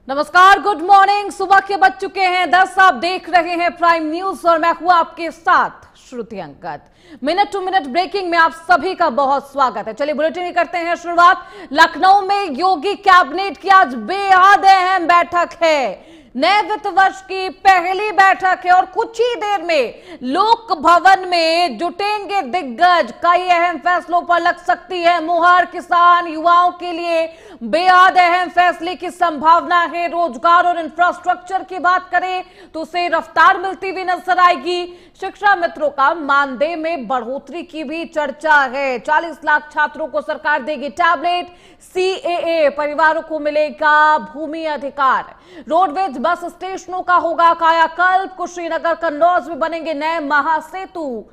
नमस्कार, good morning. सुबह के बज चुके हैं 10। आप देख रहे हैं प्राइम न्यूज और मैं हूं आपके साथ Shruti Angad. Minute two minute breaking में आप सभी का बहुत स्वागत है। चलिए बुलेटिन करते हैं शुरुआत। लखनऊ में योगी कैबिनेट की आज बेहद अहम बैठक है। नए वित्त वर्ष की पहली बैठक है और कुछ ही देर में लोक भवन में जुटेंगे दिग्गज। कई अहम फैसलों पर लग सकती है मुहर। किसान युवाओं के लिए बेहद अहम फैसले की संभावना है। रोजगार और इंफ्रास्ट्रक्चर की बात करें तो उसे रफ्तार मिलती हुई नजर आएगी। शिक्षा मित्रों का मानदेय में बढ़ोतरी की भी चर्चा है। 40 लाख छात्रों को सरकार देगी टैबलेट। सीएए परिवारों को मिलेगा भूमि अधिकार। रोडवेज बस स्टेशनों का होगा कायाकल्प। कुशीनगर कन्नौज में बनेंगे नए महासेतु।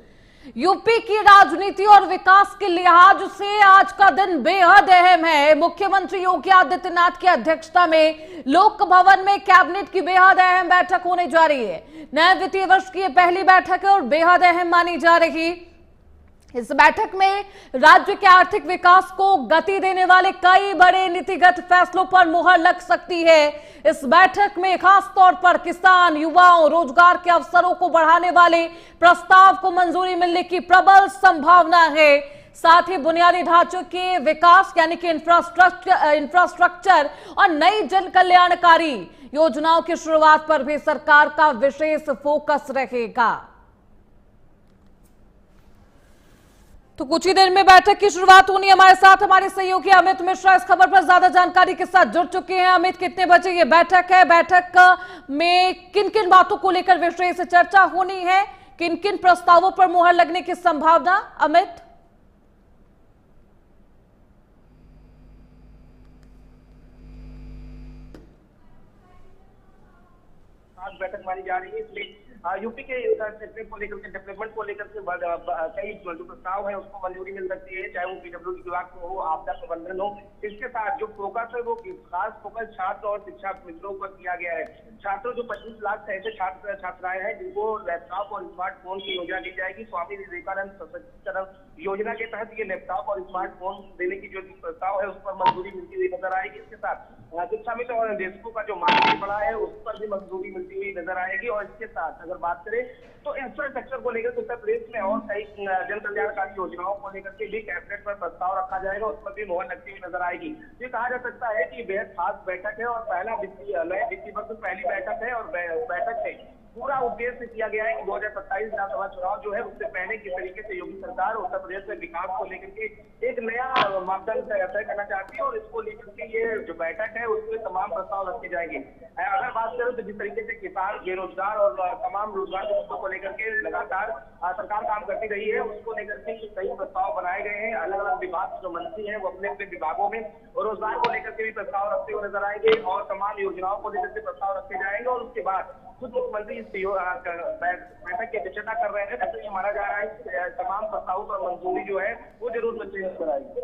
यूपी की राजनीति और विकास के लिहाज से आज का दिन बेहद अहम है। मुख्यमंत्री योगी आदित्यनाथ की अध्यक्षता में लोक भवन में कैबिनेट की बेहद अहम बैठक होने जा रही है। नए वित्तीय वर्ष की यह पहली बैठक है और बेहद अहम मानी जा रही। इस बैठक में राज्य के आर्थिक विकास को गति देने वाले कई बड़े नीतिगत फैसलों पर मुहर लग सकती है। इस बैठक में खास तौर पर किसान युवाओं रोजगार के अवसरों को बढ़ाने वाले प्रस्ताव को मंजूरी मिलने की प्रबल संभावना है। साथ ही बुनियादी ढांचे के विकास यानी कि इंफ्रास्ट्रक्चर और नई जन कल्याणकारी योजनाओं की शुरुआत पर भी सरकार का विशेष फोकस रहेगा। तो कुछ ही देर में बैठक की शुरुआत होनी है। हमारे साथ हमारे सहयोगी अमित मिश्रा इस खबर पर ज्यादा जानकारी के साथ जुड़ चुके हैं। अमित, कितने बजे ये बैठक है? बैठक में किन किन बातों को लेकर विशेष चर्चा होनी है? किन किन प्रस्तावों पर मुहर लगने की संभावना? अमित, आज बैठक मानी जा रही है, इसलिए यूपी के सेक्टर को लेकर के डेवलपमेंट को लेकर के कई जो प्रस्ताव है उसको मंजूरी मिल सकती है, चाहे वो पीडब्ल्यूडी विभाग को हो, आपदा प्रबंधन हो। इसके साथ जो फोकस है वो खास फोकस छात्र और शिक्षा मित्रों पर किया गया है। छात्रों जो 25 लाख से ऐसे छात्र छात्राएं हैं जिनको लैपटॉप और स्मार्टफोन की योजना दी जाएगी। स्वामी विवेकानंद सशक्तिकरण योजना के तहत ये लैपटॉप और स्मार्टफोन देने की जो प्रस्ताव है उस पर मंजूरी मिलती हुई नजर आएगी। इसके साथ शिक्षा मित्र और निदेशकों का जो मानदेय बढ़ा है उस पर भी मंजूरी मिलती हुई नजर आएगी। और इसके साथ अगर बात करें तो इंफ्रास्ट्रक्चर को लेकर उत्तर प्रदेश में और कई जन कल्याणकारी योजनाओं को लेकर के भी कैबिनेट पर प्रस्ताव रखा जाएगा, उस पर भी मुहर लगती हुई नजर आएगी। ये कहा जा सकता है कि बेहद खास बैठक है और पहला नए वित्तीय वर्ष पहली बैठक है और बैठक में पूरा उद्देश्य किया गया है कि 2027 विधानसभा चुनाव जो है उससे पहले किस तरीके से योगी सरकार उत्तर प्रदेश में विकास को लेकर के एक नया मापदंड तय करना चाहती है और इसको लेकर के ये जो बैठक है उसमें तमाम प्रस्ताव रखे जाएंगे। अगर बात करें तो जिस तरीके से किसान बेरोजगार और तमाम रोजगार के मुद्दों को लेकर के लगातार सरकार काम करती रही है उसको लेकर के कई प्रस्ताव बनाए गए हैं। अलग अलग विभाग जो मंत्री हैं वो अपने अपने विभागों में रोजगार को लेकर के भी प्रस्ताव रखते हुए नजर आएंगे और तमाम योजनाओं को लेकर के प्रस्ताव रखे जाएंगे। और उसके बाद खुद मुख्यमंत्री इस बैठक की अध्यक्षता कर रहे हैं, ऐसे ये माना जा रहा है कि तमाम प्रस्तावों पर मंजूरी जो है वो जरूर मिलती नजर आएगी।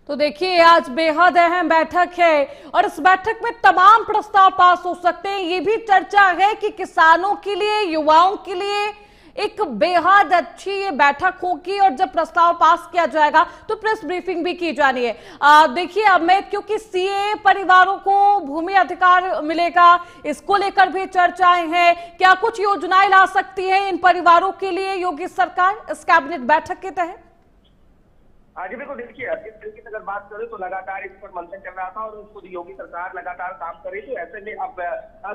तो देखिए आज बेहद अहम बैठक है और इस बैठक में तमाम प्रस्ताव पास हो सकते हैं। ये भी चर्चा है कि किसानों के लिए युवाओं के लिए एक बेहद अच्छी ये बैठक होगी और जब प्रस्ताव पास किया जाएगा तो प्रेस ब्रीफिंग भी की जानी है। देखिए अमित, क्योंकि सीए परिवारों को भूमि अधिकार मिलेगा, इसको लेकर भी चर्चाएं हैं। क्या कुछ योजनाएं ला सकती है इन परिवारों के लिए योगी सरकार इस कैबिनेट बैठक के तहत? जी बिल्कुल, देखिए इस तरीके से अगर बात करें तो लगातार इस पर मंथन चल रहा था और खुद योगी सरकार लगातार काम कर रही थी। ऐसे में अब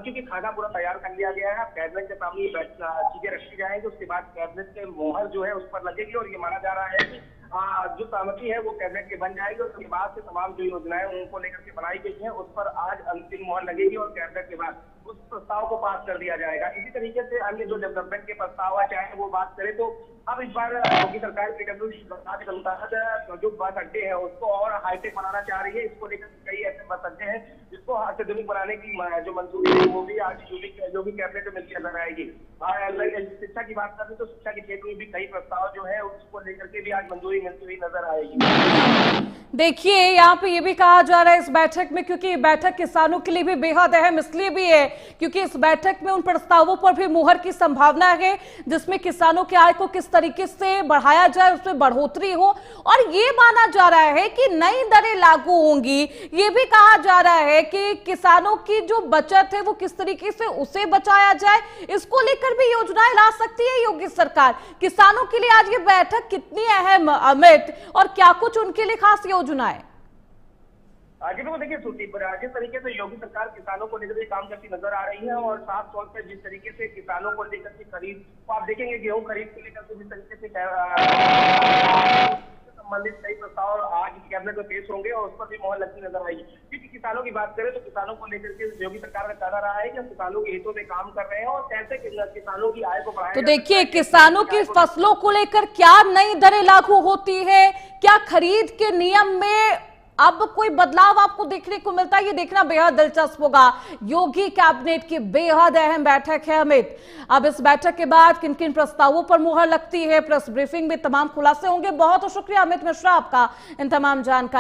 क्योंकि खाका पूरा तैयार कर लिया गया है, अब कैबिनेट के सामने चीजें रखी जाएंगी, उसके बाद कैबिनेट के मोहर जो है उस पर लगेगी और ये माना जा रहा है कि जो सहमति है वो कैबिनेट की बन जाएगी और उसके बाद से तमाम जो योजनाएं उनको लेकर के बनाई गई है उस पर आज अंतिम मोहर लगेगी और कैबिनेट के बाद उस प्रस्ताव को पास कर दिया जाएगा। इसी तरीके से अन्य जो डेवलपमेंट के प्रस्ताव है चाहे वो बात करें तो अब इस बार योगी सरकार पीडब्ल्यूडी के अनुसार जो बस अड्डे हैं उसको और हाईटेक बनाना चाह रही है। इसको लेकर कई ऐसे बस अड्डे हैं जिसको अत्याधुनिक बनाने की जो मंजूरी है वो भी आज योगी कैबिनेट में मिलकर नजर आएगी। शिक्षा की बात करें तो शिक्षा के क्षेत्र में भी कई प्रस्ताव जो है उसको लेकर के भी आज मंजूरी मिलती हुई नजर आएगी। देखिए, यहाँ पे ये भी कहा जा रहा है इस बैठक में, क्योंकि ये बैठक किसानों के लिए भी बेहद अहम इसलिए भी है क्योंकि इस बैठक में उन प्रस्तावों पर भी मुहर की संभावना है जिसमें किसानों की आय को किस तरीके से बढ़ाया जाए, उसमें बढ़ोतरी हो। और ये माना जा रहा है कि नई दरें लागू होंगी। ये भी कहा जा रहा है कि किसानों की जो बचत है वो किस तरीके से उसे बचाया जाए, इसको लेकर भी योजनाएं ला सकती है योगी सरकार। किसानों के लिए आज ये बैठक कितनी अहम, अमित, और क्या कुछ उनके लिए खास योजना है? आगे तो देखिए श्रुति, जिस तरीके से योगी सरकार किसानों को लेकर काम करती नजर आ रही है और साफ तौर पर जिस तरीके से किसानों को लेकर के खरीद, तो आप देखेंगे गेहूं खरीद को लेकर के जिस तरीके से संबंधित कई प्रस्ताव आज कैबिनेट में पेश होंगे और उस पर भी मोहर लगती नजर आएगी। क्योंकि किसानों की बात करें तो किसानों को लेकर के योगी सरकार का कहना रहा है कि हम किसानों के हितों में काम कर रहे हैं और कैसे किसानों की आय को बढ़ाया। तो देखिए, किसानों की फसलों को लेकर क्या नई दरें लागू होती है, क्या खरीद के नियम में अब कोई बदलाव आपको देखने को मिलता है, ये देखना बेहद दिलचस्प होगा। योगी कैबिनेट की बेहद अहम बैठक है अमित। अब इस बैठक के बाद किन किन प्रस्तावों पर मुहर लगती है, प्रेस ब्रीफिंग में तमाम खुलासे होंगे। बहुत शुक्रिया अमित मिश्रा आपका इन तमाम जानकारी